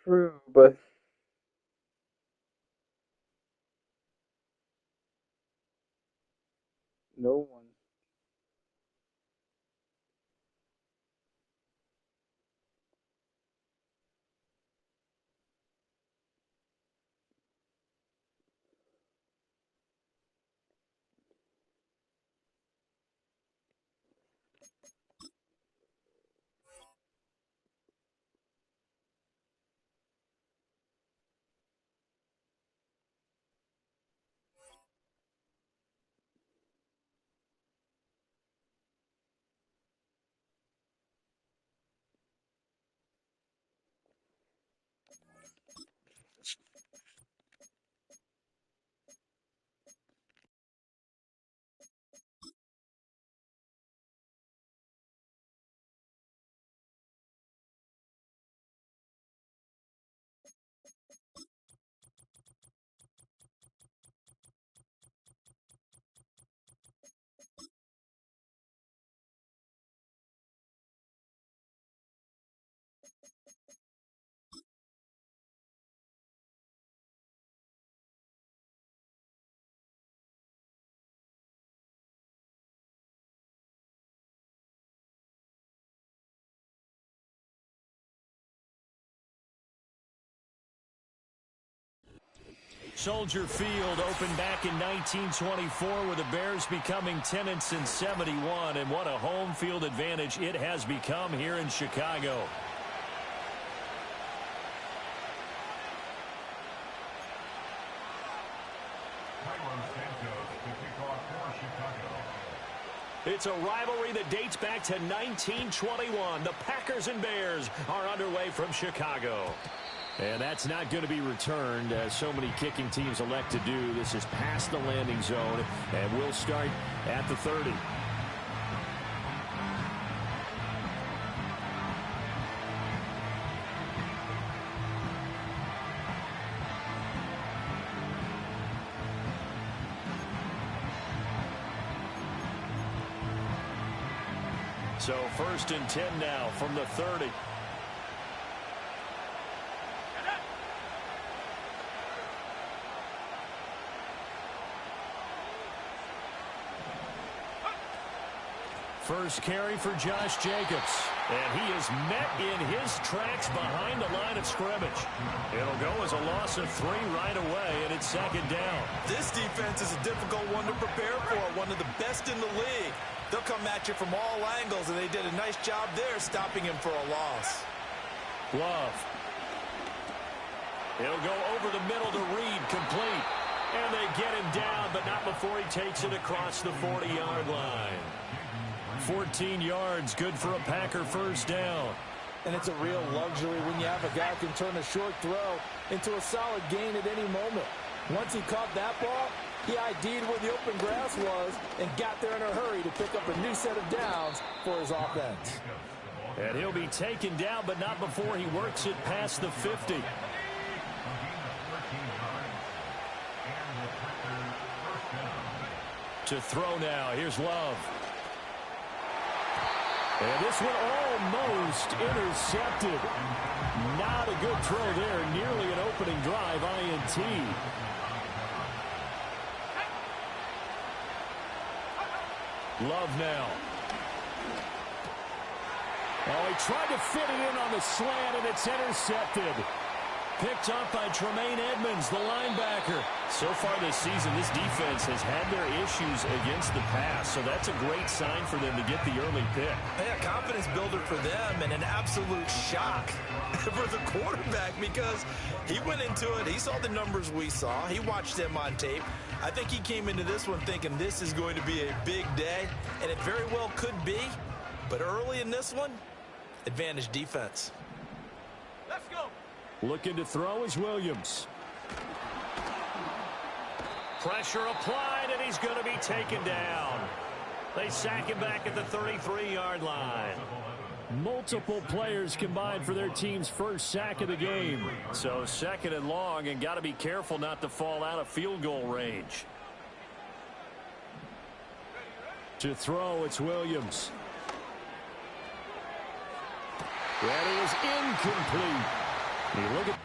True, but no one. Soldier Field opened back in 1924 with the Bears becoming tenants in 71, and what a home field advantage it has become here in Chicago. It's a rivalry that dates back to 1921. The Packers and Bears are underway from Chicago. And that's not going to be returned, as so many kicking teams elect to do. This is past the landing zone, and we'll start at the 30. So 1st and 10 now from the 30. First carry for Josh Jacobs. And he is met in his tracks behind the line of scrimmage. It'll go as a loss of 3 right away, and it's 2nd down. This defense is a difficult one to prepare for, one of the best in the league. They'll come at you from all angles, and they did a nice job there stopping him for a loss. Love. He'll go over the middle to Reed, complete. And they get him down, but not before he takes it across the 40-yard line. 14 yards, good for a Packer first down. And it's a real luxury when you have a guy who can turn a short throw into a solid gain at any moment. Once he caught that ball, he ID'd where the open grass was and got there in a hurry to pick up a new set of downs for his offense. And he'll be taken down, but not before he works it past the 50. To throw now, here's Love. And this one almost intercepted. Not a good throw there. Nearly an opening drive INT. Love now. Oh, he tried to fit it in on the slant, and it's intercepted. Picked up by Tremaine Edmonds, the linebacker. So far this season, this defense has had their issues against the pass, so that's a great sign for them to get the early pick. Yeah, confidence builder for them, and an absolute shock for the quarterback because he went into it. He saw the numbers we saw. He watched them on tape. I think he came into this one thinking this is going to be a big day, and it very well could be. But early in this one, advantage defense. Let's go. Looking to throw is Williams. Pressure applied, and he's going to be taken down. They sack him back at the 33-yard line. Multiple players combined for their team's first sack of the game. So 2nd and long, and got to be careful not to fall out of field goal range. To throw, it's Williams. And it is incomplete. You look at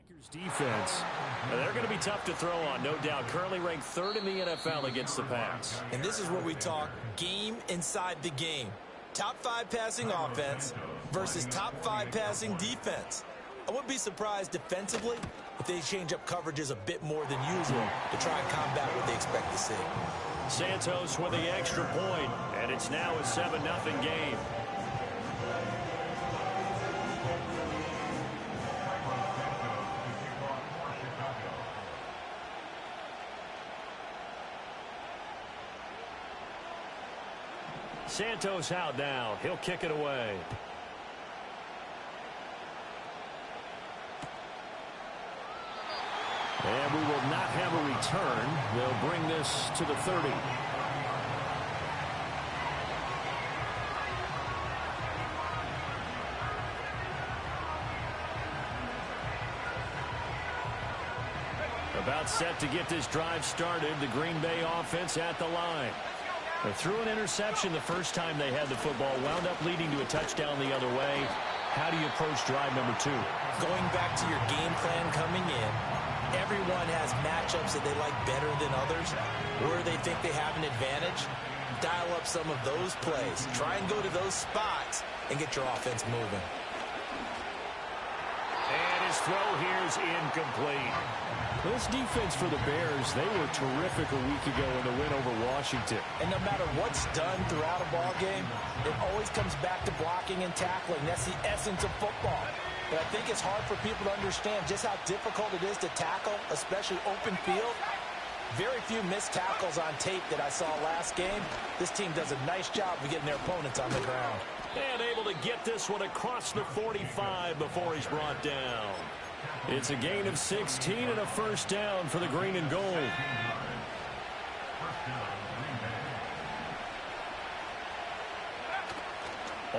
Packers defense. They're going to be tough to throw on, no doubt. Currently ranked 3rd in the NFL against the pass. And this is where we talk game inside the game. Top 5 passing offense versus top 5 passing defense. I wouldn't be surprised defensively if they change up coverages a bit more than usual to try and combat what they expect to see. Santos with the extra point, and it's now a 7-0 game. Santos out now. He'll kick it away. And we will not have a return. They'll bring this to the 30. About set to get this drive started. The Green Bay offense at the line. They threw an interception the first time they had the football, wound up leading to a touchdown the other way. How do you approach drive number 2? Going back to your game plan coming in, everyone has matchups that they like better than others, where they think they have an advantage. Dial up some of those plays. Try and go to those spots and get your offense moving. And his throw here is incomplete. This defense for the Bears, they were terrific a week ago in the win over Washington. And no matter what's done throughout a ball game, it always comes back to blocking and tackling. That's the essence of football. But I think it's hard for people to understand just how difficult it is to tackle, especially open field. Very few missed tackles on tape that I saw last game. This team does a nice job of getting their opponents on the ground. And able to get this one across the 45 before he's brought down. It's a gain of 16 and a first down for the green and gold.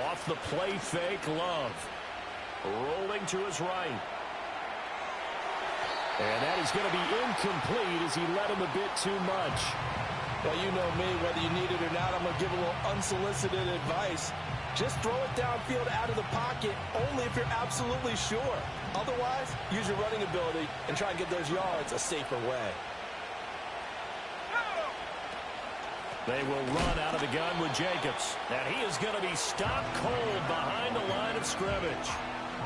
Off the play fake, Love. Rolling to his right. And that is going to be incomplete as he led him a bit too much. Well, you know me, whether you need it or not, I'm going to give a little unsolicited advice. Just throw it downfield out of the pocket only if you're absolutely sure. Otherwise, use your running ability and try and get those yards a safer way. They will run out of the gun with Jacobs. And he is going to be stopped cold behind the line of scrimmage.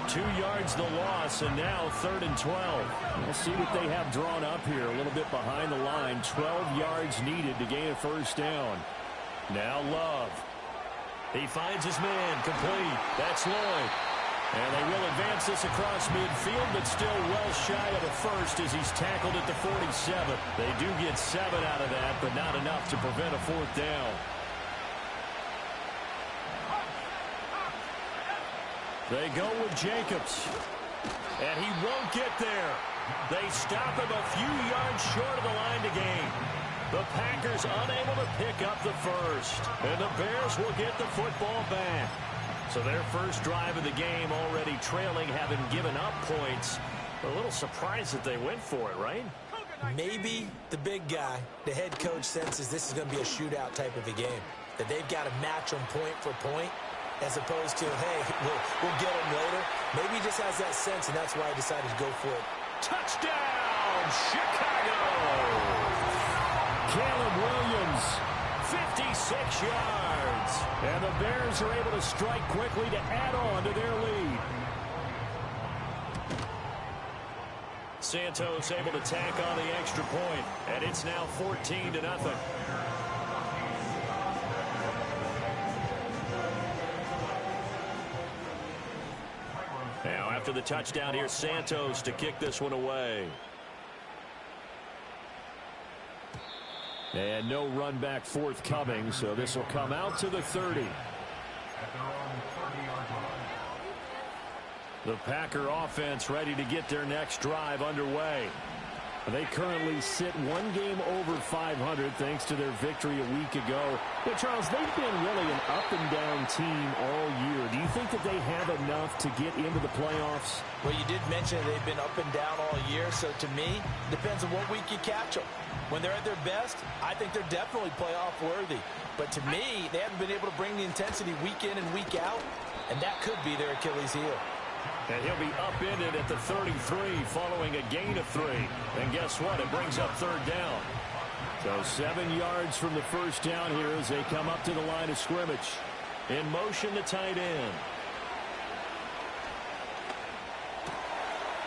2 yards the loss, and now 3rd and 12. We'll see what they have drawn up here. A little bit behind the line. 12 yards needed to gain a first down. Now Love. He finds his man complete. That's Lloyd. And they will advance this across midfield, but still well shy of a first as he's tackled at the 47. They do get 7 out of that, but not enough to prevent a 4th down. They go with Jacobs. And he won't get there. They stop him a few yards short of the line to gain. The Packers unable to pick up the first. And the Bears will get the football back. So their first drive of the game already trailing, having given up points. A little surprised that they went for it, right? Maybe the big guy, the head coach, senses this is going to be a shootout type of a game. That they've got to match them point for point, as opposed to, hey, we'll get them later. Maybe he just has that sense, and that's why he decided to go for it. Touchdown, Chicago! Caleb Williams, 56 yards. And the Bears are able to strike quickly to add on to their lead. Santos able to tack on the extra point, and it's now 14-0. Now after the touchdown, here's Santos to kick this one away. And no run back forthcoming, so this will come out to the 30. The Packer offense ready to get their next drive underway. They currently sit 1 game over 500 thanks to their victory a week ago. But, Charles, they've been really an up-and-down team all year. Do you think that they have enough to get into the playoffs? Well, you did mention they've been up and down all year, so to me, depends on what week you catch them. When they're at their best, I think they're definitely playoff worthy. But to me, they haven't been able to bring the intensity week in and week out. and that could be their Achilles heel. And he'll be upended at the 33 following a gain of 3. And guess what? It brings up third down. So 7 yards from the first down here as they come up to the line of scrimmage. In motion, the tight end.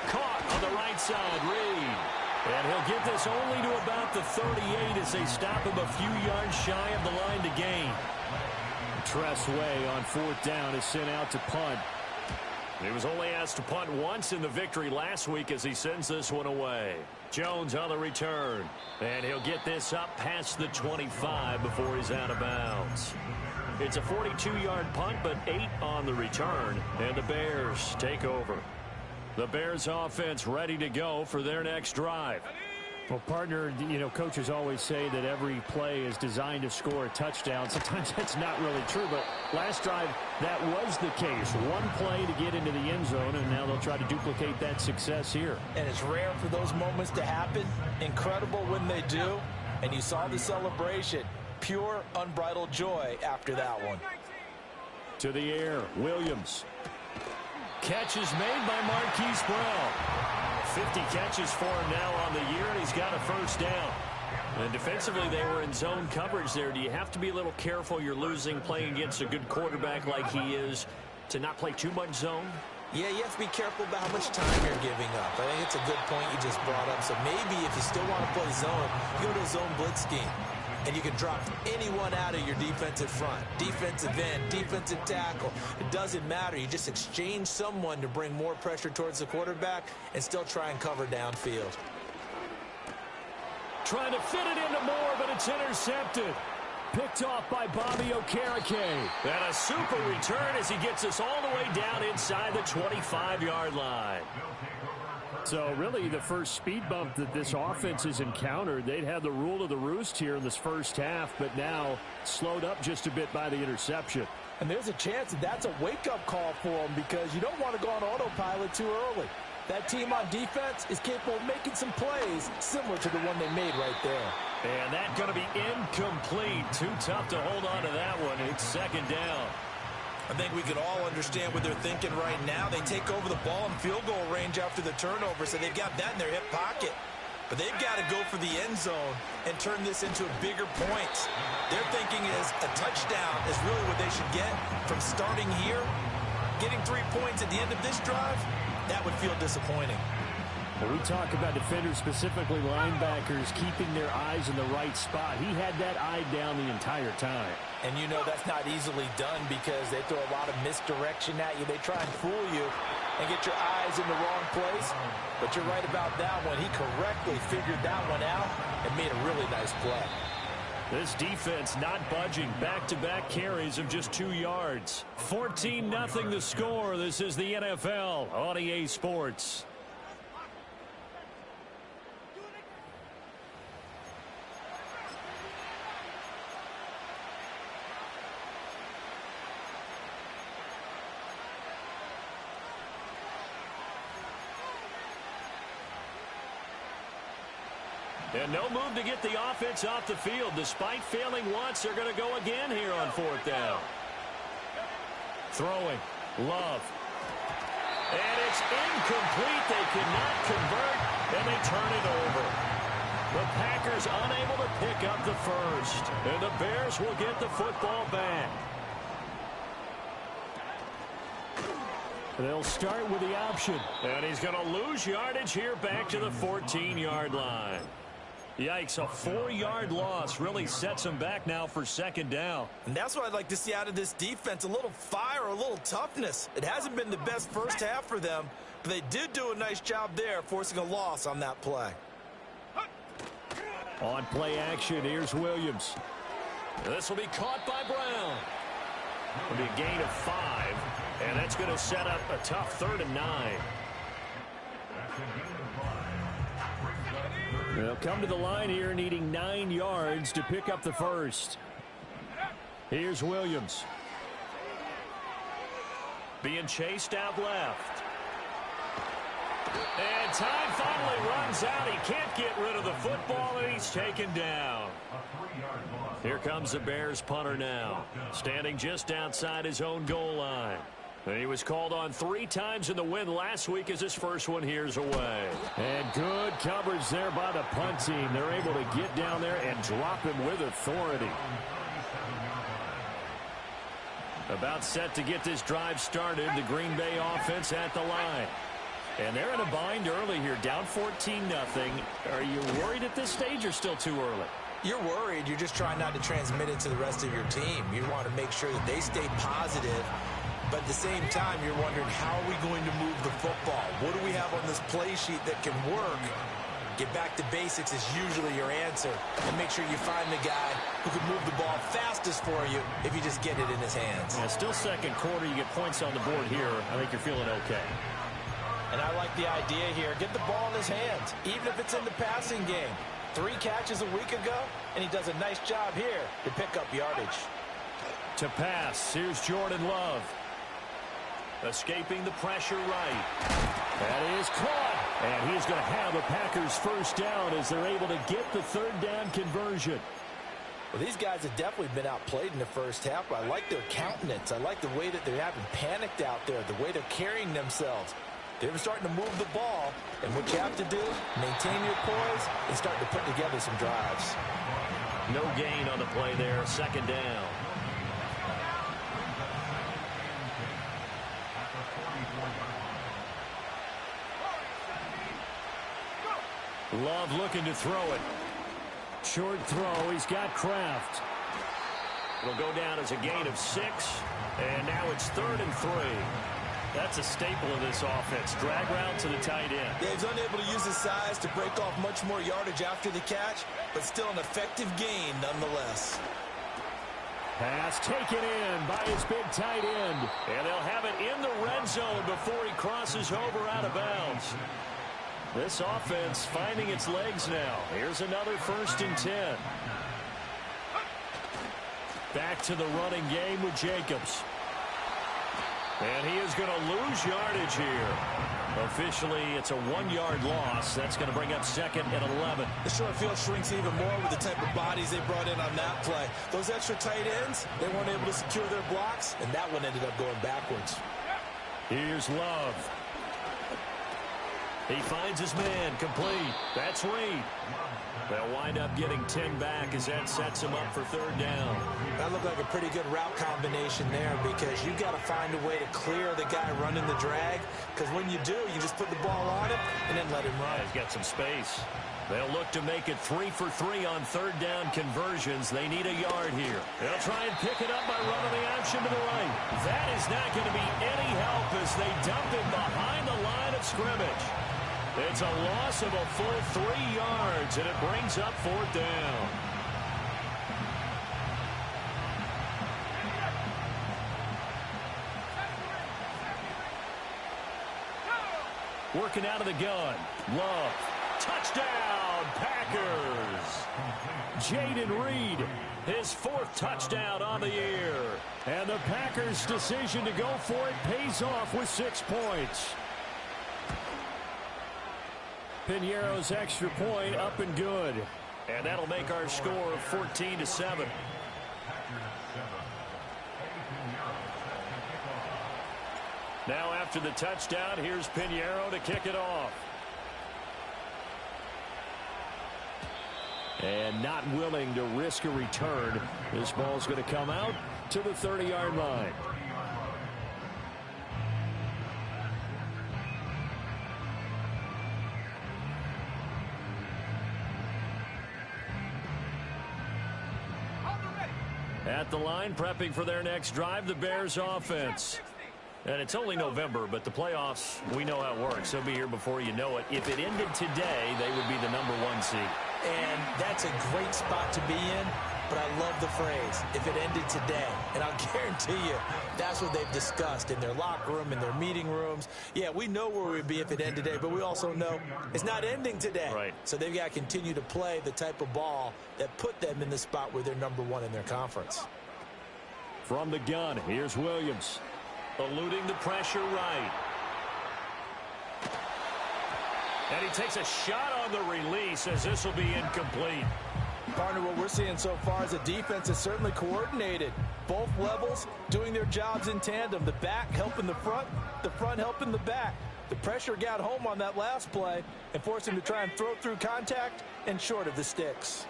Caught on the right side, Reed. And he'll get this only to about the 38 as they stop him a few yards shy of the line to gain. Tress Way on fourth down is sent out to punt. He was only asked to punt once in the victory last week as he sends this one away. Jones on the return. And he'll get this up past the 25 before he's out of bounds. It's a 42-yard punt, but 8 on the return. And the Bears take over. The Bears offense ready to go for their next drive. Well, partner, you know, coaches always say that every play is designed to score a touchdown. Sometimes that's not really true, but last drive, that was the case. One play to get into the end zone, and now they'll try to duplicate that success here. And it's rare for those moments to happen. Incredible when they do. And you saw the celebration. Pure, unbridled joy after that one. To the air, Williams. Catch is made by Marquise Brown. 50 catches for him now on the year, and he's got a first down. And defensively, they were in zone coverage there. Do you have to be a little careful you're losing playing against a good quarterback like he is to not play too much zone? Yeah, you have to be careful about how much time you're giving up. I think it's a good point you just brought up. So maybe if you still want to play zone, you go to a zone blitz scheme. And you can drop anyone out of your defensive front. Defensive end, defensive tackle. It doesn't matter. You just exchange someone to bring more pressure towards the quarterback and still try and cover downfield. Trying to fit it into Moore, but it's intercepted. Picked off by Bobby Okereke. And a super return as he gets us all the way down inside the 25-yard line. So really the first speed bump that this offense has encountered, they'd had the rule of the roost here in this first half, but now slowed up just a bit by the interception. And there's a chance that that's a wake-up call for them because you don't want to go on autopilot too early. That team on defense is capable of making some plays similar to the one they made right there. And that's going to be incomplete. Too tough to hold on to that one. It's second down. I think we can all understand what they're thinking right now. They take over the ball in field goal range after the turnover, so they've got that in their hip pocket. But they've got to go for the end zone and turn this into a bigger point. Their thinking is a touchdown is really what they should get from starting here. Getting 3 points at the end of this drive, that would feel disappointing. When we talk about defenders, specifically linebackers, keeping their eyes in the right spot, he had that eye down the entire time. And you know that's not easily done because they throw a lot of misdirection at you. They try and fool you and get your eyes in the wrong place. But you're right about that one. He correctly figured that one out and made a really nice play. This defense not budging. Back-to-back carries of just 2 yards. 14-0 the score. This is the NFL on EA Sports. And no move to get the offense off the field. Despite failing once, they're going to go again here on fourth down. Throwing. Love. And it's incomplete. They cannot convert, and they turn it over. The Packers unable to pick up the first. And the Bears will get the football back. They'll start with the option. And he's going to lose yardage here back to the 14-yard line. Yikes, a 4-yard loss really sets them back now for second down. And that's what I'd like to see out of this defense, a little fire, a little toughness. It hasn't been the best first half for them, but they did do a nice job there, forcing a loss on that play. On play action, here's Williams. This will be caught by Brown. It'll be a gain of 5, and that's going to set up a tough 3rd and 9. They'll come to the line here needing 9 yards to pick up the first. Here's Williams. Being chased out left. And time finally runs out. He can't get rid of the football, and he's taken down. Here comes the Bears punter now, standing just outside his own goal line. And he was called on 3 times in the win last week as his first one here's away. And good coverage there by the punt team. They're able to get down there and drop him with authority. About set to get this drive started. The Green Bay offense at the line. And they're in a bind early here, down 14-0. Are you worried at this stage or still too early? You're worried. You're just trying not to transmit it to the rest of your team. You want to make sure that they stay positive. But at the same time, you're wondering, how are we going to move the football? What do we have on this play sheet that can work? Get back to basics is usually your answer. And make sure you find the guy who can move the ball fastest for you if you just get it in his hands. Yeah, still second quarter. You get points on the board here. I think you're feeling okay. And I like the idea here. Get the ball in his hands, even if it's in the passing game. 3 catches a week ago, and he does a nice job here to pick up yardage. To pass, here's Jordan Love. Escaping the pressure right. That is caught. And he's going to have a Packers first down as they're able to get the 3rd down conversion. Well, these guys have definitely been outplayed in the first half, but I like their countenance. I like the way that they haven't panicked out there, the way they're carrying themselves. They're starting to move the ball, and what you have to do, maintain your poise and start to put together some drives. No gain on the play there, 2nd down. Love looking to throw it. Short throw. He's got Kraft. It'll go down as a gain of 6, and now it's 3rd and 3. That's a staple of this offense. Drag route to the tight end. Yeah, he's unable to use his size to break off much more yardage after the catch, but still an effective gain nonetheless. Pass taken in by his big tight end. And they'll have it in the red zone before he crosses over out of bounds. This offense finding its legs now. Here's another 1st and 10. Back to the running game with Jacobs. And he is going to lose yardage here. Officially, it's a 1-yard loss. That's going to bring up 2nd and 11. The short field shrinks even more with the type of bodies they brought in on that play. Those extra tight ends, they weren't able to secure their blocks, and that one ended up going backwards. Here's Love. He finds his man complete. That's Reed. They'll wind up getting 10 back as that sets him up for 3rd down. That looked like a pretty good route combination there, because you got to find a way to clear the guy running the drag, because when you do, you just put the ball on him and then let him run. He's got some space. They'll look to make it 3 for 3 on 3rd down conversions. They need a yard here. They'll try and pick it up by running the option to the right. That is not going to be any help as they dump him behind the line of scrimmage. It's a loss of a full 3 yards, and it brings up 4th down. Working out of the gun. Love. Touchdown, Packers. Jaden Reed, his 4th touchdown on the year. And the Packers' decision to go for it pays off with 6 points. Piñeiro's extra point up and good. And that'll make our score 14-7. Now after the touchdown, here's Piñeiro to kick it off. And not willing to risk a return. This ball's going to come out to the 30-yard line. At the line, prepping for their next drive, the Bears offense. And it's only November, but the playoffs, we know how it works. They'll be here before you know it. If it ended today, they would be the #1 seed. And that's a great spot to be in, but I love the phrase, if it ended today. And I'll guarantee you, that's what they've discussed in their locker room, in their meeting rooms. Yeah, we know where we'd be if it ended today, but we also know it's not ending today. Right. So they've got to continue to play the type of ball that put them in the spot where they're #1 in their conference. From the gun, here's Williams. Eluding the pressure right. And he takes a shot on the release as this will be incomplete. Partner, what we're seeing so far is a defense is certainly coordinated. Both levels doing their jobs in tandem. The back helping the front helping the back. The pressure got home on that last play and forced him to try and throw through contact and short of the sticks.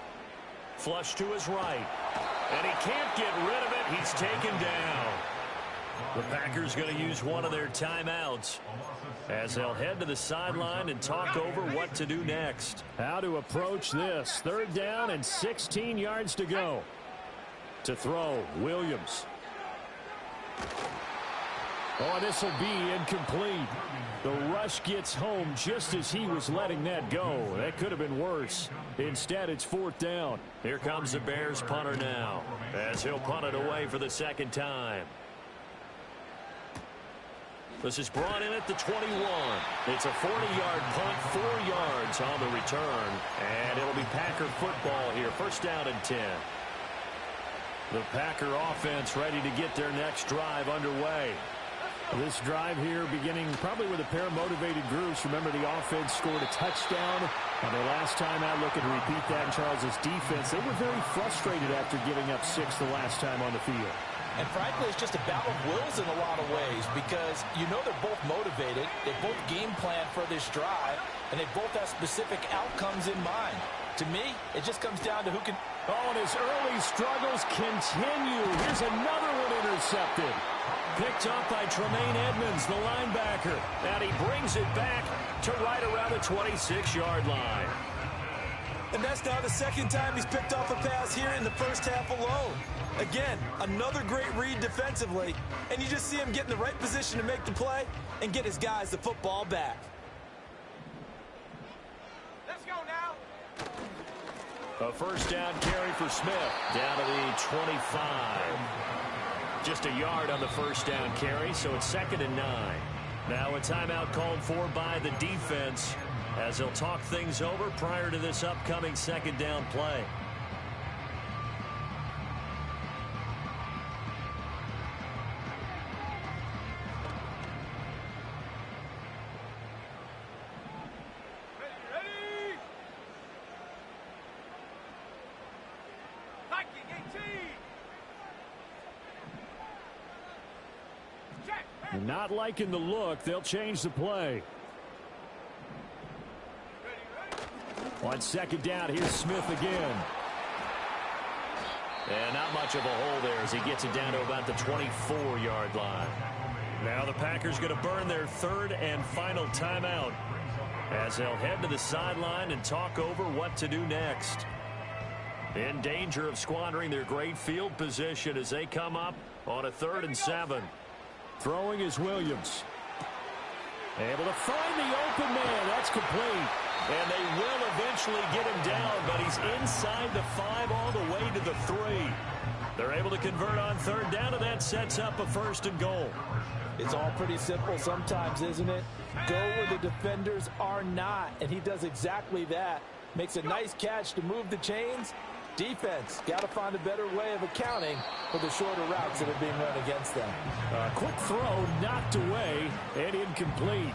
Flush to his right. And he can't get rid of it. He's taken down. The Packers going to use one of their timeouts as they'll head to the sideline and talk over what to do next. How to approach this. 3rd down and 16 yards to go. To throw, Williams. Oh, this will be incomplete. The rush gets home just as he was letting that go. That could have been worse. Instead, it's 4th down. Here comes the Bears punter now as he'll punt it away for the 2nd time. This is brought in at the 21. It's a 40-yard punt, 4 yards on the return. And it'll be Packer football here. 1st down and 10. The Packer offense ready to get their next drive underway. This drive here beginning probably with a pair of motivated groups. Remember, the offense scored a touchdown on their last time out. Looking to repeat that in Charles's defense. They were very frustrated after giving up 6 the last time on the field. And frankly, it's just a battle of wills in a lot of ways because you know they're both motivated. They both game plan for this drive, and they both have specific outcomes in mind. To me, it just comes down to who can... Oh, and his early struggles continue. Here's another one intercepted. Picked off by Tremaine Edmonds, the linebacker. And he brings it back to right around the 26-yard line. And that's now the 2nd time he's picked off a pass here in the first half alone. Again, another great read defensively, and you just see him get in the right position to make the play and get his guys the football back. Let's go now. A 1st down carry for Smith down to the 25. Just a yard on the 1st down carry, so it's 2nd and 9. Now a timeout called for by the defense as they'll talk things over prior to this upcoming 2nd down play. Not liking the look. They'll change the play. On 2nd down, here's Smith again. And not much of a hole there as he gets it down to about the 24-yard line. Now the Packers going to burn their 3rd and final timeout as they'll head to the sideline and talk over what to do next. In danger of squandering their great field position as they come up on a 3rd and 7. Throwing is Williams. Able to find the open man. That's complete. And they will eventually get him down, but he's inside the 5 all the way to the 3. They're able to convert on 3rd down, and that sets up a 1st and goal. It's all pretty simple sometimes, isn't it? Go where the defenders are not, and he does exactly that. Makes a nice catch to move the chains. Defense got to find a better way of accounting for the shorter routes that are being run against them. Quick throw knocked away and incomplete.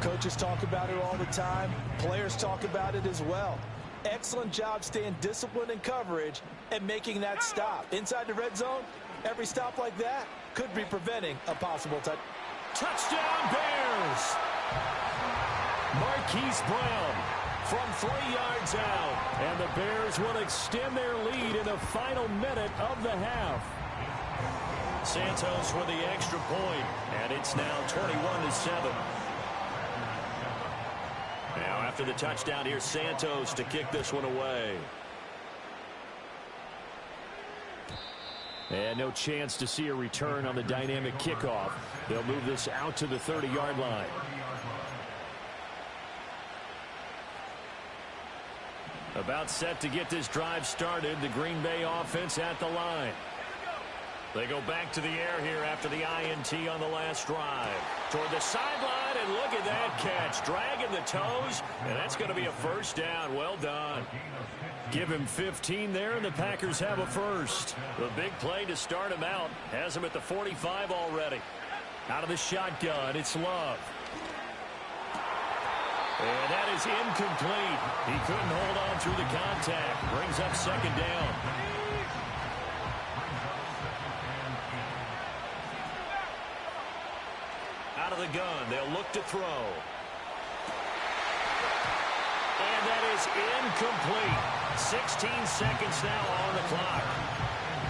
Coaches talk about it all the time. Players talk about it as well. Excellent job staying disciplined in coverage and making that stop. Inside the red zone, every stop like that could be preventing a possible touchdown Bears. Marquise Brown from 3 yards out. And the Bears will extend their lead in the final minute of the half. Santos with the extra point, and it's now 21-7. Now after the touchdown, here's Santos to kick this one away. And no chance to see a return on the dynamic kickoff. They'll move this out to the 30-yard line. About set to get this drive started. The Green Bay offense at the line. They go back to the air here after the INT on the last drive. Toward the sideline, and look at that catch. Dragging the toes, and that's going to be a 1st down. Well done. Give him 15 there, and the Packers have a 1st. The big play to start him out has him at the 45 already. Out of the shotgun, it's Love. And that is incomplete. He couldn't hold on through the contact. Brings up second down. Out of the gun, they'll look to throw. And that is incomplete. 16 seconds now on the clock.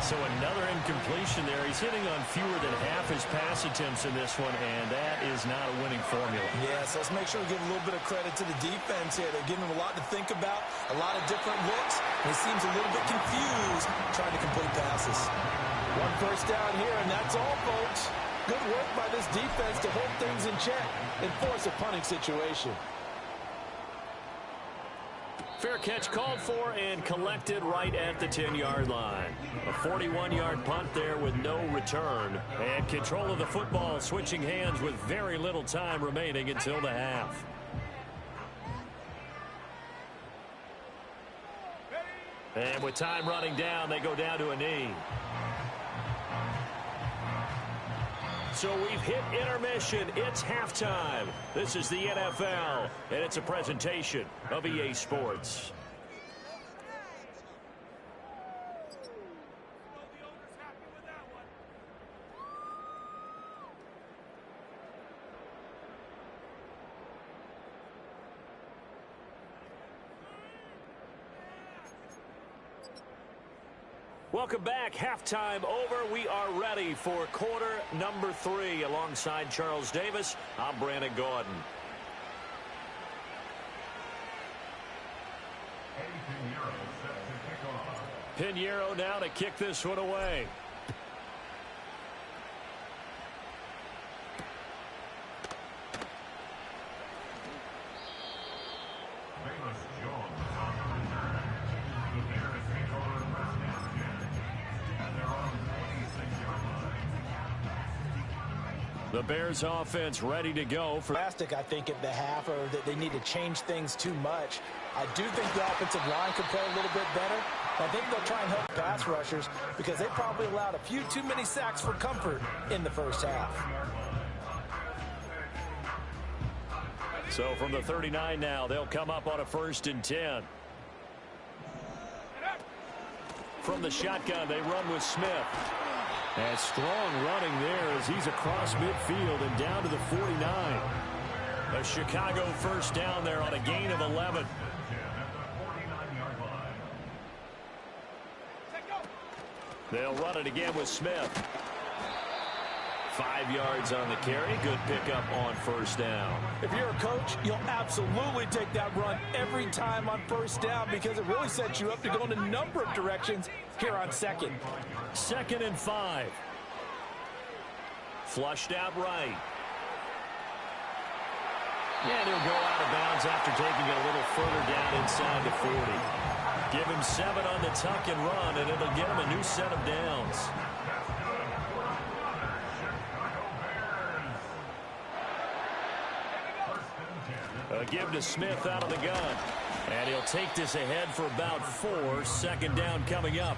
So another incompletion there. He's hitting on fewer than half his pass attempts in this one, and that is not a winning formula. Yeah, so let's make sure we give a little bit of credit to the defense here. They're giving him a lot to think about, a lot of different looks, and he seems a little bit confused trying to complete passes. One first down here, and that's all, folks. Good work by this defense to hold things in check and force a punting situation. Fair catch called for and collected right at the 10-yard line. A 41-yard punt there with no return. And control of the football switching hands with very little time remaining until the half. And with time running down, they go down to a knee. So we've hit intermission. It's halftime. This is the NFL, and it's a presentation of EA Sports. Welcome back. Halftime over. We are ready for quarter number 3. Alongside Charles Davis, I'm Brandon Gordon. Pinheiro now to kick this one away. The Bears offense ready to go. I think at the half, or that they need to change things too much. I do think the offensive line could play a little bit better. I think they'll try and help pass rushers because they probably allowed a few too many sacks for comfort in the first half. So from the 39 now, they'll come up on a 1st and 10. From the shotgun, they run with Smith. And strong running there as he's across midfield and down to the 49. A Chicago first down there on a gain of 11. They'll run it again with Smith. 5 yards on the carry. Good pickup on first down. If you're a coach, you'll absolutely take that run every time on first down because it really sets you up to go in a number of directions here on second. 2nd and 5. Flushed out right. And he'll go out of bounds after taking it a little further down inside the 40. Give him 7 on the tuck and run, and it'll get him a new set of downs. A give to Smith out of the gun. And he'll take this ahead for about 4. 2nd down coming up.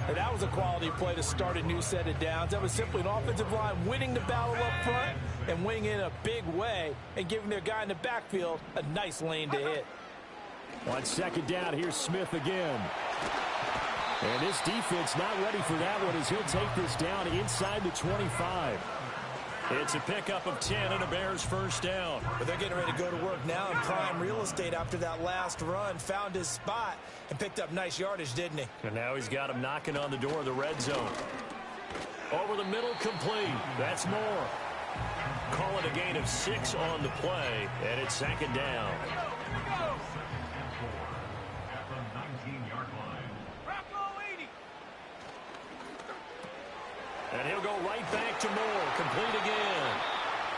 And that was a quality play to start a new set of downs. That was simply an offensive line winning the battle up front and winning in a big way and giving their guy in the backfield a nice lane to hit. On 2nd down, here's Smith again. And this defense not ready for that one as he'll take this down inside the 25. It's a pickup of 10 and a Bears first down. But they're getting ready to go to work now in prime real estate after that last run. Found his spot and picked up nice yardage, didn't he? And now he's got him knocking on the door of the red zone. Over the middle, complete. That's more. Call it a gain of 6 on the play, and it's 2nd down. And he'll go right back to Moore. Complete again.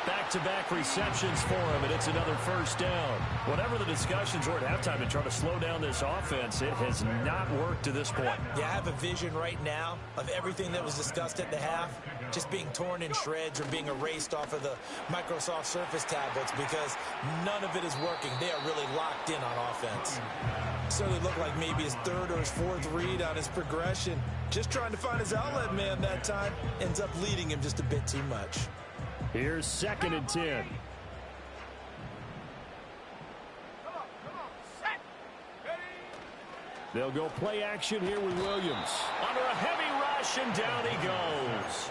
Back-to-back receptions for him, and it's another first down. Whatever the discussions were at halftime to try to slow down this offense, it has not worked to this point. Yeah, I have a vision right now of everything that was discussed at the half just being torn in shreds or being erased off of the Microsoft Surface tablets because none of it is working. They are really locked in on offense. Certainly looked like maybe his 3rd or his 4th read on his progression. Just trying to find his outlet man that time. Ends up leading him just a bit too much. Here's 2nd and 10. They'll go play action here with Williams. Under a heavy rush, and down he goes.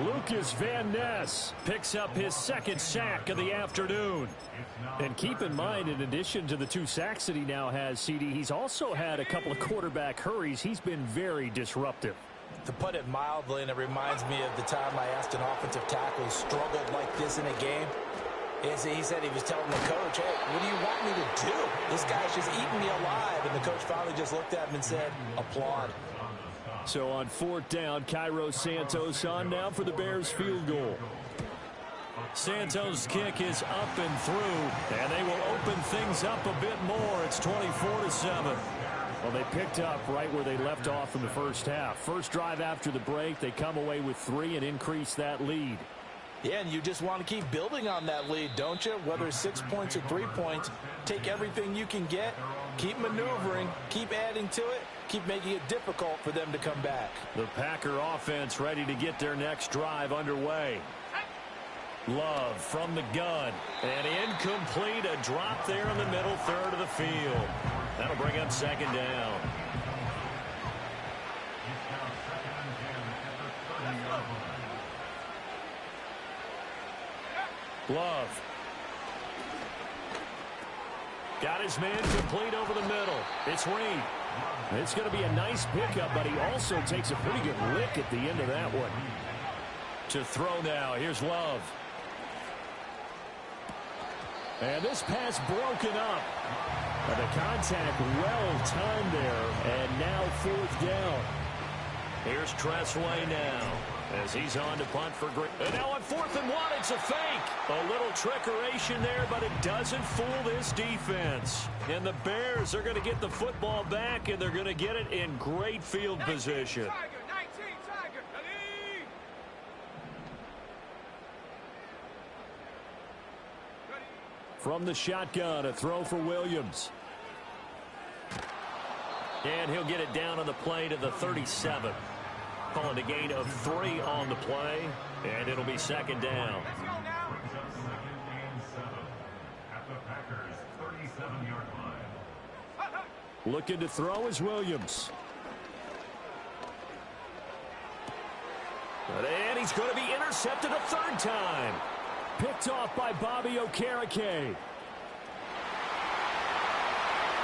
Lucas Van Ness picks up his second sack of the afternoon. And keep in mind, in addition to the 2 sacks that he now has, CD, he's also had a couple of quarterback hurries. He's been very disruptive. To put it mildly, and it reminds me of the time I asked an offensive tackle who struggled like this in a game. He said he was telling the coach, hey, what do you want me to do? This guy's just eating me alive. And the coach finally just looked at him and said, applaud. So on 4th down, Cairo Santos on now for the Bears field goal. Santos' kick is up and through, and they will open things up a bit more. It's 24-7. Well, they picked up right where they left off in the first half. First drive after the break, they come away with 3 and increase that lead. Yeah, and you just want to keep building on that lead, don't you? Whether it's 6 points or 3 points, take everything you can get, keep maneuvering, keep adding to it, keep making it difficult for them to come back. The Packer offense ready to get their next drive underway. Love from the gun, and incomplete, a drop there in the middle third of the field. That'll bring up 2nd down. Love. Got his man complete over the middle. It's Reed. It's going to be a nice pickup, but he also takes a pretty good lick at the end of that one. To throw now. Here's Love. And this pass broken up. And the contact well timed there. And now 4th down. Here's Tressway now as he's on to punt for Green. And now on 4th and 1, it's a fake. A little trickeration there, but it doesn't fool this defense. And the Bears are going to get the football back, and they're going to get it in great field position. From the shotgun, a throw for Williams. And he'll get it down on the play to the 37. Calling a gain of 3 on the play, and it'll be 2nd down. Looking to throw is Williams. And he's going to be intercepted a 3rd time. Picked off by Bobby Okereke.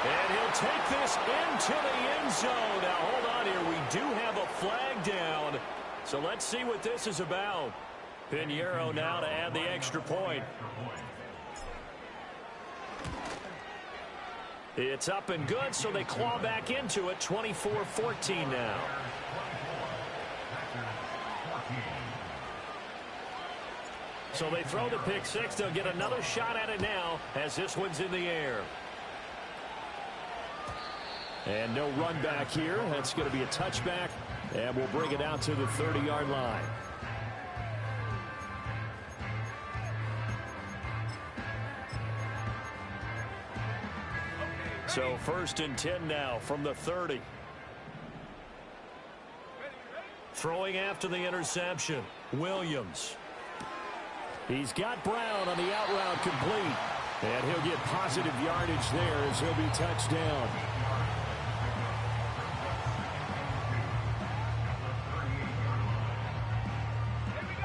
And he'll take this into the end zone. Now, hold on here. We do have a flag down. So let's see what this is about. Pinheiro now to add the extra point. It's up and good, so they claw back into it. 24-14 now. So they throw the pick 6. They'll get another shot at it now as this one's in the air. And no run back here. That's going to be a touchback. And we'll bring it out to the 30-yard line. So 1st and 10 now from the 30. Throwing after the interception. Williams. He's got Brown on the out route complete. And he'll get positive yardage there as he'll be touched down.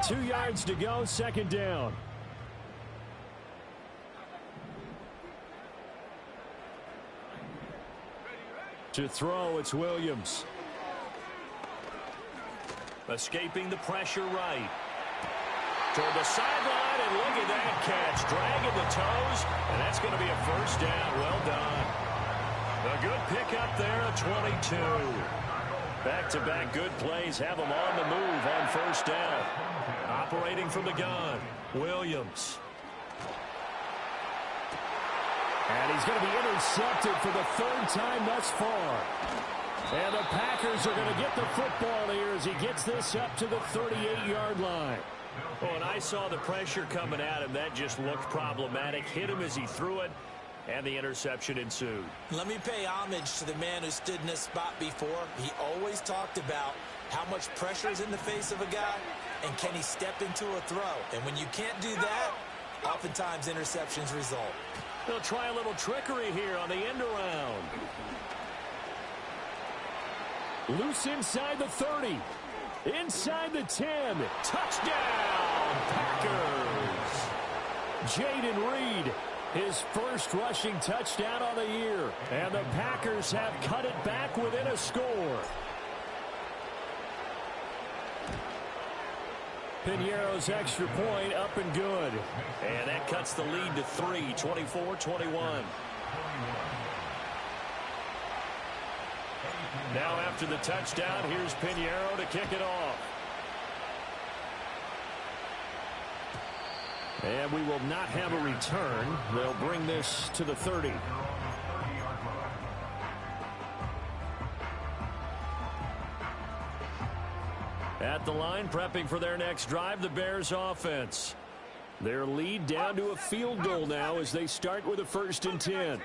Two yards to go, 2nd down. To throw, it's Williams. Escaping the pressure right. Toward the sideline, and look at that catch. Dragging the toes, and that's going to be a 1st down. Well done. A good pickup there at 22. Back-to-back good plays have them on the move on 1st down. Operating from the gun, Williams. And he's going to be intercepted for the 3rd time thus far. And the Packers are going to get the football here as he gets this up to the 38-yard line. Oh, and I saw the pressure coming at him. That just looked problematic. Hit him as he threw it, and the interception ensued. Let me pay homage to the man who stood in this spot before. He always talked about how much pressure is in the face of a guy, and can he step into a throw. And when you can't do that, oftentimes interceptions result. They'll try a little trickery here on the end around. Loose inside the 30. Inside the 10. Touchdown, Packers. Jaden Reed, his first rushing touchdown on the year. And the Packers have cut it back within a score. Piñeiro's extra point up and good. And that cuts the lead to 3, 24-21. Now after the touchdown, here's Piñeiro to kick it off. And we will not have a return. They'll bring this to the 30. At the line, prepping for their next drive, the Bears offense. Their lead down to a field goal now as they start with a 1st and 10.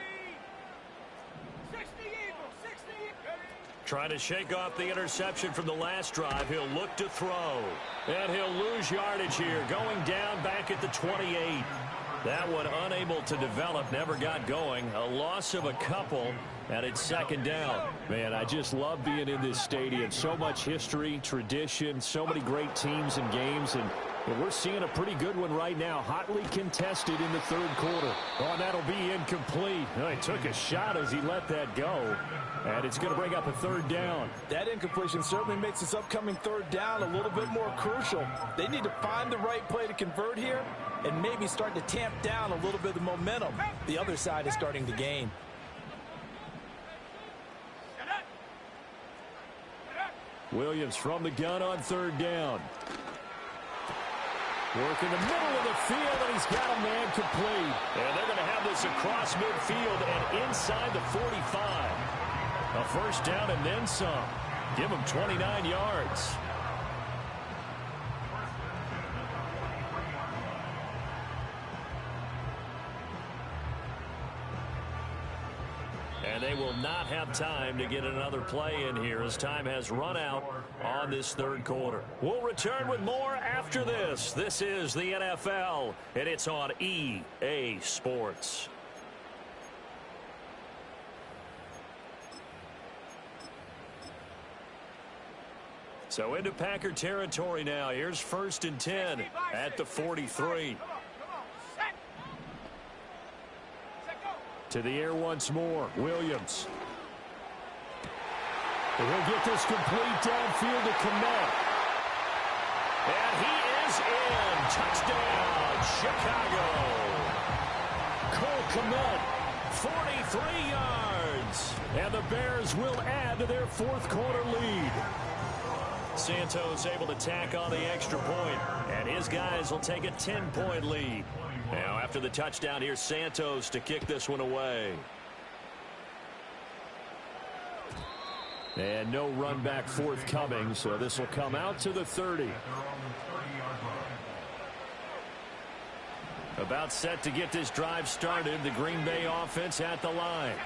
Trying to shake off the interception from the last drive. He'll look to throw. And he'll lose yardage here. Going down back at the 28. That one unable to develop. Never got going. A loss of a couple. And it's 2nd down. Man, I just love being in this stadium. So much history, tradition, so many great teams and games. And we're seeing a pretty good one right now. Hotly contested in the 3rd quarter. Oh, and that'll be incomplete. Oh, he took a shot as he let that go. And it's going to bring up a 3rd down. That incompletion certainly makes this upcoming 3rd down a little bit more crucial. They need to find the right play to convert here and maybe start to tamp down a little bit of the momentum the other side is starting to gain. Williams from the gun on 3rd down. Work in the middle of the field, and he's got a man complete. And they're going to have this across midfield and inside the 45. A 1st down and then some. Give him 29 yards. And they will not have time to get another play in here as time has run out on this 3rd quarter. We'll return with more after this. This is the NFL, and it's on EA Sports. So into Packer territory now. Here's 1st and 10 at the 43. To the air once more. Williams. And he'll get this complete downfield to Kmet. And he is in. Touchdown, Chicago. Cole Kmet, 43 yards. And the Bears will add to their 4th quarter lead. Santos able to tack on the extra point, and his guys will take a 10-point lead. Now after the touchdown, here's Santos to kick this one away. And no run back forthcoming, so this will come out to the 30. About set to get this drive started. The Green Bay offense at the line.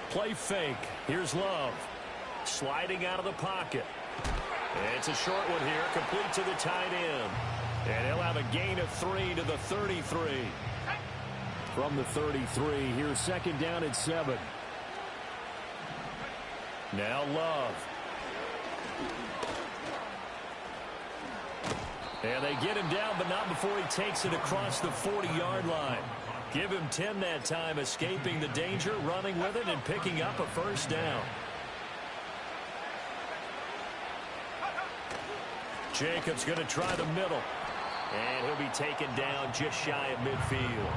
Play fake. Here's Love. Sliding out of the pocket. And it's a short one here, complete to the tight end. And he'll have a gain of 3 to the 33. From the 33, here's 2nd down and 7. Now Love. And they get him down, but not before he takes it across the 40-yard line. Give him 10 that time, escaping the danger, running with it, and picking up a 1st down. Jacobs going to try the middle. And he'll be taken down just shy of midfield.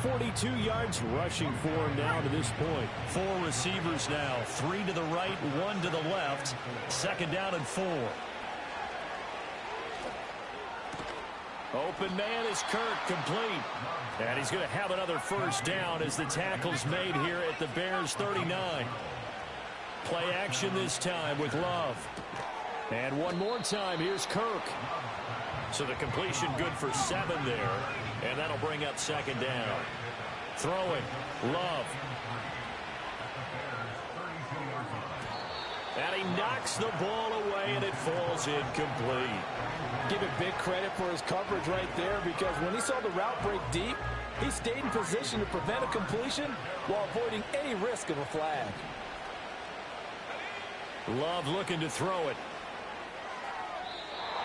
42 yards rushing for him now to this point. 4 receivers now. 3 to the right, 1 to the left. 2nd down and 4. Open man is Kirk, complete. And he's going to have another 1st down as the tackle's made here at the Bears 39. Play action this time with Love. And one more time, here's Kirk. So the completion good for 7 there. And that'll bring up 2nd down. Throwing, Love. And he knocks the ball away, and it falls incomplete. Give it big credit for his coverage right there, because when he saw the route break deep, he stayed in position to prevent a completion while avoiding any risk of a flag. Love looking to throw it.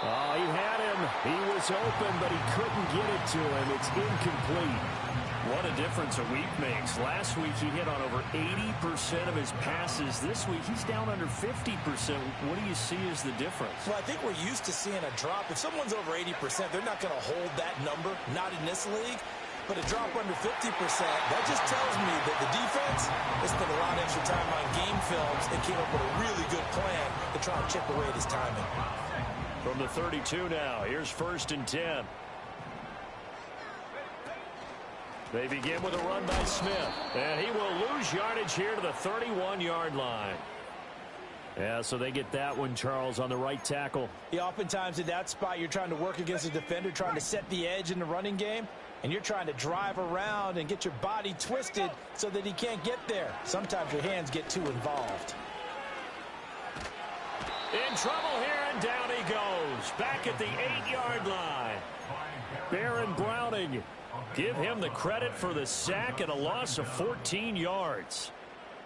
Oh, he had him. He was open, but he couldn't get it to him. It's incomplete. What a difference a week makes. Last week he hit on over 80% of his passes. This week he's down under 50%. What do you see as the difference? Well, I think we're used to seeing a drop. If someone's over 80%, they're not going to hold that number, not in this league. But a drop under 50%, that just tells me that the defense has spent a lot of extra time on game films and came up with a really good plan to try and chip away at his timing. From the 32 now, here's 1st and 10. They begin with a run by Smith, and he will lose yardage here to the 31-yard line. Yeah, so they get that one, Charles, on the right tackle. Yeah, oftentimes in that spot, you're trying to work against a defender, trying to set the edge in the running game, and you're trying to drive around and get your body twisted so that he can't get there. Sometimes your hands get too involved. In trouble here, and down he goes. Back at the 8-yard line. Baron Browning. Give him the credit for the sack and a loss of 14 yards.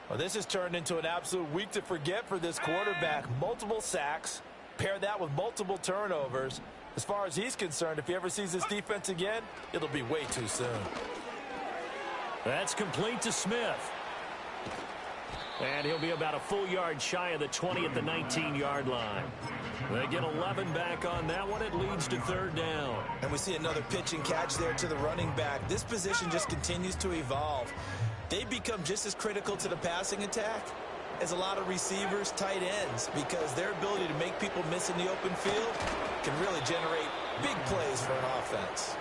Well, this has turned into an absolute week to forget for this quarterback. Multiple sacks. Pair that with multiple turnovers. As far as he's concerned, if he ever sees this defense again, it'll be way too soon. That's complete to Smith. And he'll be about a full yard shy of the 20 at the 19-yard line. They get 11 back on that one. It leads to 3rd down. And we see another pitch and catch there to the running back. This position just continues to evolve. They become just as critical to the passing attack as a lot of receivers, tight ends, because their ability to make people miss in the open field can really generate big plays for an offense.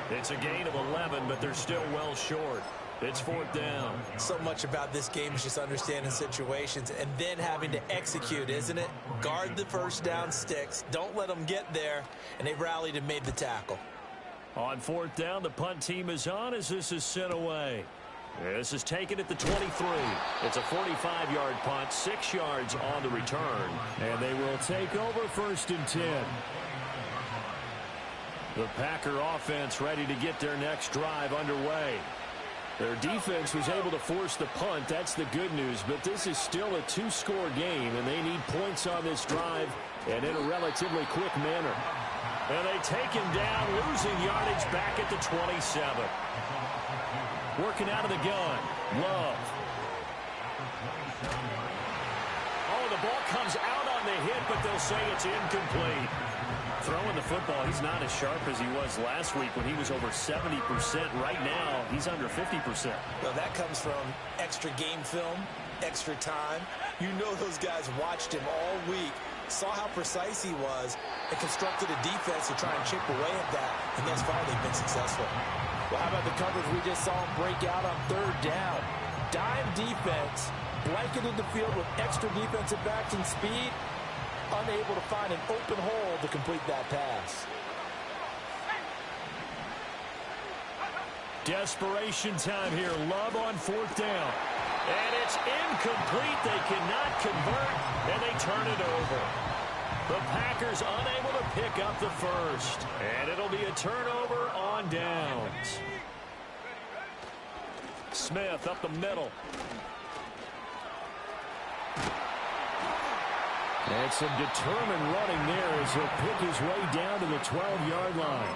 It's a gain of 11, but they're still well short. It's 4th down. So much about this game is just understanding situations and then having to execute, isn't it? Guard the first down sticks. Don't let them get there. And they rallied and made the tackle. On 4th down, the punt team is on as this is sent away. This is taken at the 23. It's a 45-yard punt, 6 yards on the return. And they will take over 1st and 10. The Packer offense ready to get their next drive underway. Their defense was able to force the punt. That's the good news. But this is still a 2-score game, and they need points on this drive and in a relatively quick manner. And they take him down, losing yardage back at the 27. Working out of the gun. Love. Oh, the ball comes out on the hit, but they'll say it's incomplete. Throwing the football, he's not as sharp as he was last week when he was over 70%. Right now, he's under 50%. Well, that comes from extra game film, extra time. You know those guys watched him all week, saw how precise he was, and constructed a defense to try and chip away at that, and thus far they've been successful. Well, how about the coverage we just saw him break out on 3rd down? Dime defense, blanketed the field with extra defensive backs and speed, unable to find an open hole to complete that pass. Desperation time here. Love on 4th down. And it's incomplete. They cannot convert, and they turn it over. The Packers unable to pick up the first. And it'll be a turnover on downs. Smith up the middle. And some determined running there as he'll pick his way down to the 12-yard line.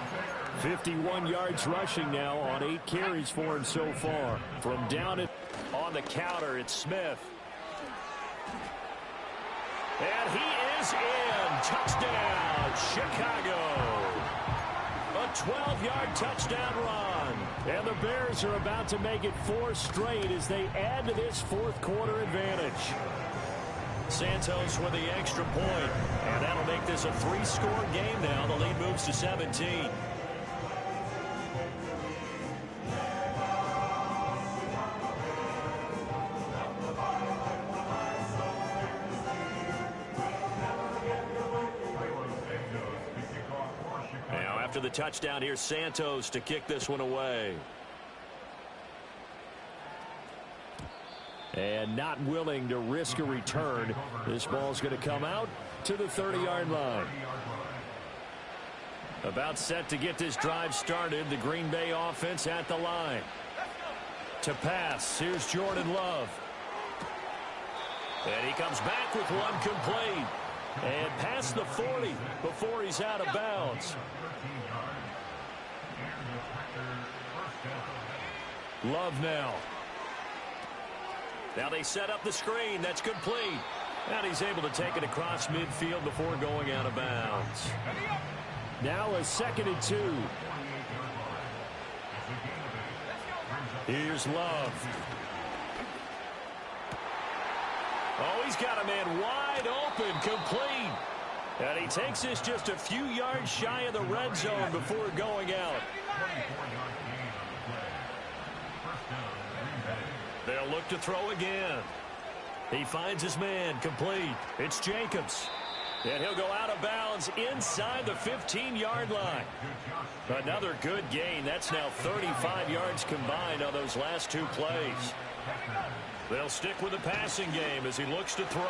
51 yards rushing now on 8 carries for him so far. From down it on the counter, it's Smith. And he is in. Touchdown, Chicago. A 12-yard touchdown run. And the Bears are about to make it 4 straight as they add to this 4th quarter advantage. Santos with the extra point, and that'll make this a 3-score game now. The lead moves to 17. Now after the touchdown, here's Santos to kick this one away. And not willing to risk a return. This ball's going to come out to the 30-yard line. About set to get this drive started. The Green Bay offense at the line. To pass, here's Jordan Love. And he comes back with one complete. And past the 40 before he's out of bounds. Love now. Now they set up the screen. That's complete. And he's able to take it across midfield before going out of bounds. Now a 2nd and 2. Here's Love. Oh, he's got a man wide open, complete. And he takes this just a few yards shy of the red zone before going out. They'll look to throw again. He finds his man, complete. It's Jacobs. And he'll go out of bounds inside the 15-yard line. Another good gain. That's now 35 yards combined on those last 2 plays. They'll stick with the passing game as he looks to throw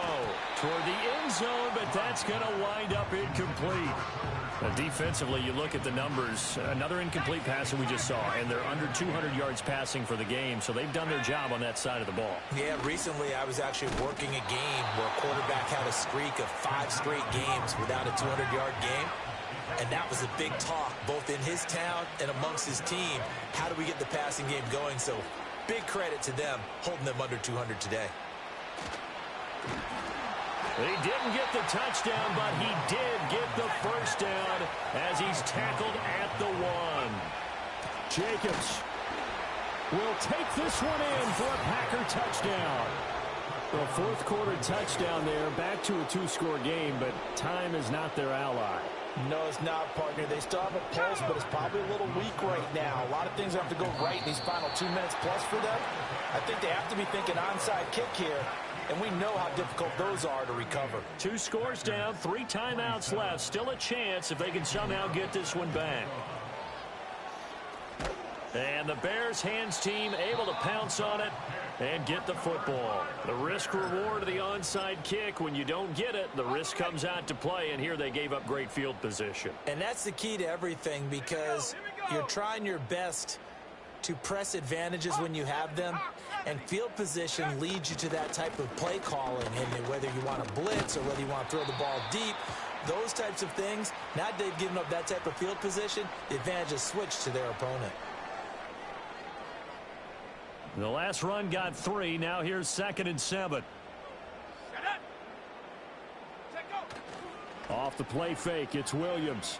toward the end zone, but that's going to wind up incomplete. Defensively, you look at the numbers. Another incomplete passing we just saw, and they're under 200 yards passing for the game, so they've done their job on that side of the ball. Yeah, recently I was actually working a game where a quarterback had a streak of 5 straight games without a 200-yard game. And that was a big talk, both in his town and amongst his team. How do we get the passing game going? So big credit to them holding them under 200 today. He didn't get the touchdown, but he did get the first down as he's tackled at the 1. Jacobs will take this one in for a Packer touchdown. A 4th quarter touchdown there, back to a 2-score game, but time is not their ally. No, it's not, partner. They still have a pulse, but it's probably a little weak right now. A lot of things have to go right in these final 2 minutes plus for them. I think they have to be thinking onside kick here, and we know how difficult those are to recover. 2 scores down, 3 timeouts left. Still a chance if they can somehow get this one back. And the Bears hands team able to pounce on it and get the football. The risk reward of the onside kick. When you don't get it, the risk comes out to play, and here they gave up great field position. And that's the key to everything, because you're trying your best to press advantages when you have them, and field position leads you to that type of play calling. And whether you want to blitz or whether you want to throw the ball deep, those types of things, now that they've given up that type of field position, the advantage is switched to their opponent. The last run got 3. Now here's 2nd and 7. Off the play fake, it's Williams.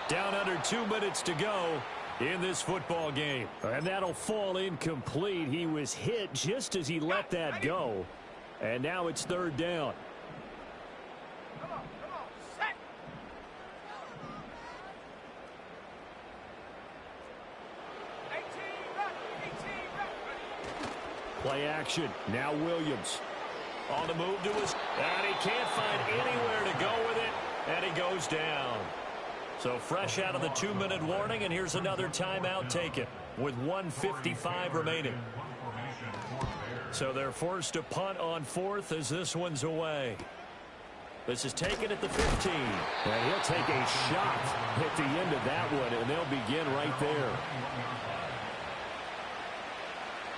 Down under 2 minutes to go in this football game. And that'll fall incomplete. He was hit just as he let that go. And now it's 3rd down. Play action. Now Williams. On the move to his... And he can't find anywhere to go with it. And he goes down. So fresh out of the 2-minute warning, and here's another timeout taken with 1:55 remaining. So they're forced to punt on 4th as this one's away. This is taken at the 15. And he'll take a shot at the end of that one, and they'll begin right there.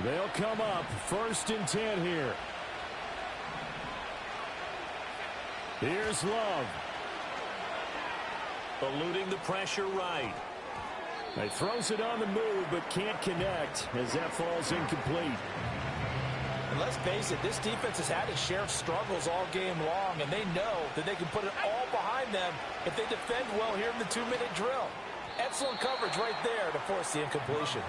They'll come up 1st and 10 here. Here's Love. Eluding the pressure right. He throws it on the move, but can't connect as that falls incomplete. And let's face it, this defense has had its share of struggles all game long, and they know that they can put it all behind them if they defend well here in the 2-minute drill. Excellent coverage right there to force the incompletion.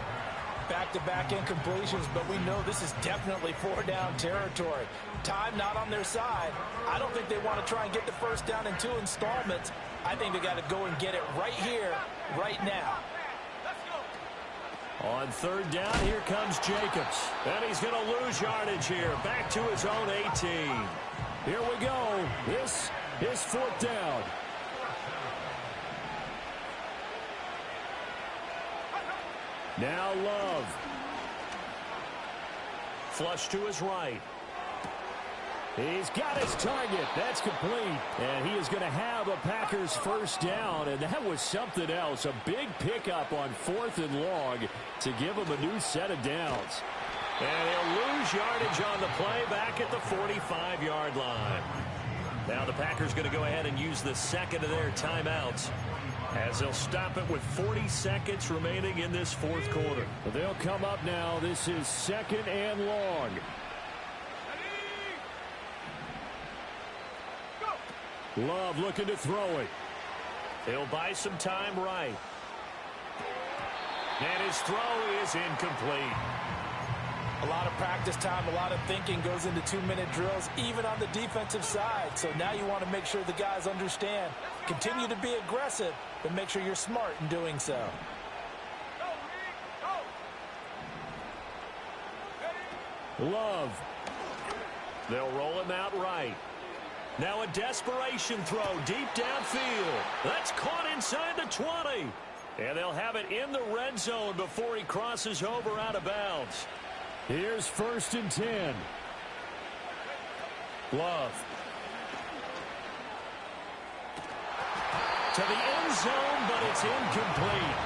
Back-to-back incompletions, but we know this is definitely 4-down territory. Time not on their side. I don't think they want to try and get the first down in 2 installments. I think they got to go and get it right here, right now. On 3rd down, here comes Jacobs. And he's going to lose yardage here. Back to his own 18. Here we go. This is 4th down. Now Love. Flush to his right. He's got his target. That's complete. And he is going to have a Packers first down. And that was something else. A big pickup on 4th and long to give him a new set of downs. And he'll lose yardage on the play back at the 45-yard line. Now the Packers going to go ahead and use the second of their timeouts as they'll stop it with 40 seconds remaining in this fourth quarter. They'll come up now. This is 2nd and long. Love looking to throw it. He'll buy some time right. And his throw is incomplete. A lot of practice time, a lot of thinking goes into 2-minute drills, even on the defensive side. So now you want to make sure the guys understand. Continue to be aggressive, but make sure you're smart in doing so. Love. They'll roll him out right. Now a desperation throw deep downfield. That's caught inside the 20. And they'll have it in the red zone before he crosses over out of bounds. Here's 1st and 10. Love. To the end zone, but it's incomplete.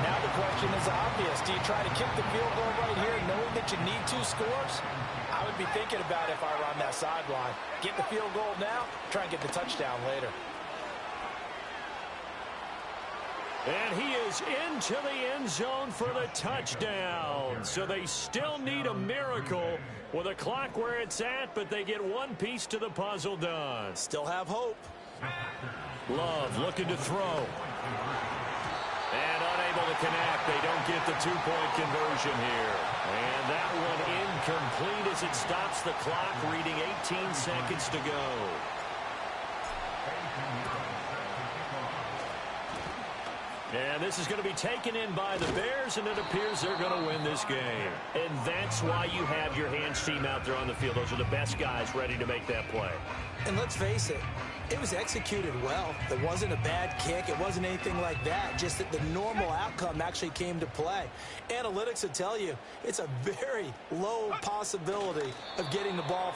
Now the question is obvious. Do you try to kick the field goal right here knowing that you need 2 scores? I would be thinking about it if I were on that sideline. Get the field goal now, try and get the touchdown later. And he is into the end zone for the touchdown. So they still need a miracle with a clock where it's at, but they get one piece to the puzzle done. Still have hope. Love looking to throw. And unable to connect. They don't get the 2-point conversion here. And that one incomplete as it stops the clock, reading 18 seconds to go. And this is going to be taken in by the Bears, and it appears they're going to win this game. And that's why you have your hands team out there on the field. Those are the best guys ready to make that play. And let's face it, it was executed well. It wasn't a bad kick. It wasn't anything like that. Just that the normal outcome actually came to play. Analytics will tell you it's a very low possibility of getting the ball